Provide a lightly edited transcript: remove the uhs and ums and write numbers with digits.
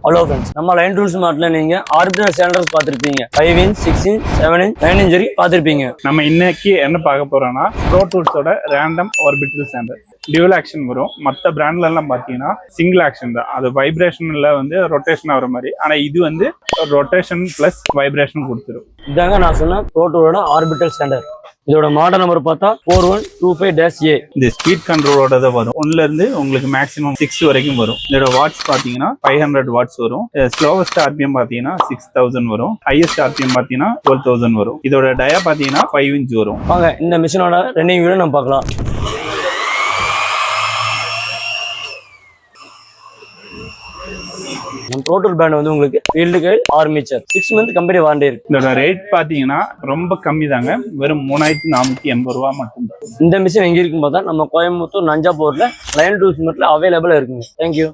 Hello friends, நம்ம line tools மார்ட்ல நீங்க orbital standards பார்த்திருப்பீங்க. 5 இன்ச், 6 இன்ச், 7 இன்ச், 9 இன்ச் வரைக்கும் பார்த்திருப்பீங்க. நம்ம இன்னைக்கு என்ன பார்க்க போறோம்னா ப்ரோ டூல்ஸோட random orbital standard dual action வரும். மற்ற பிராண்ட்ல எல்லாம் பாத்தீங்கன்னா சிங்கிள் ஆக்ஷன் தான். அது வைப்ரேஷன்ல வந்து ரொட்டேஷன் ஆகிற மாதிரி. ஆனா இது வந்து ரொட்டேஷன் பிளஸ் வைப்ரேஷன் கொடுத்துரும். இதாங்க நான் சொன்ன ப்ரோ டூலோட ஆர்பிட்டல் ஸ்டாண்டர்ட். இதோட மாடல் நம்பர் பார்த்தா 4125-A. இந்த ஸ்பீட் கண்ட்ரோலோட தான் வரும். 1ல இருந்து உங்களுக்கு மேக்ஸிமம் 6 வரைக்கும் வரும். இதோட வாட்ஸ் பாத்தீங்கன்னா 500 வாட்ஸ் வரும். ஸ்லோவஸ்ட் ஆர்பிஎம் பாத்தீங்கன்னா 6000 வரும். ஹையஸ்ட் ஆர்பிஎம் பாத்தீங்கன்னா 12000 வரும். இதோட டயா பாத்தீங்கன்னா 5 இன்ச் வரும். வாங்க இந்த மிஷினோட ரன்னிங் வீடியோ நம்ம பார்க்கலாம். நம்ம டோட்டல் பிராண்ட் வந்து உங்களுக்கு field Kyle armature 6 month company warranty இருக்கு. இதோட ரேட் பாத்தீங்கன்னா ரொம்ப கம்மி தாங்க. வெறும் 3480 ரூபா மட்டும்தான். இந்த மிஷின் எங்க இருக்கும் பார்த்தா நம்ம கோயம்புத்தூர் நஞ்சாப்பூர்ல லைன் டூல்ஸ் மட்டும் அவைலபிளா இருக்குங்க. தேங்க்யூ.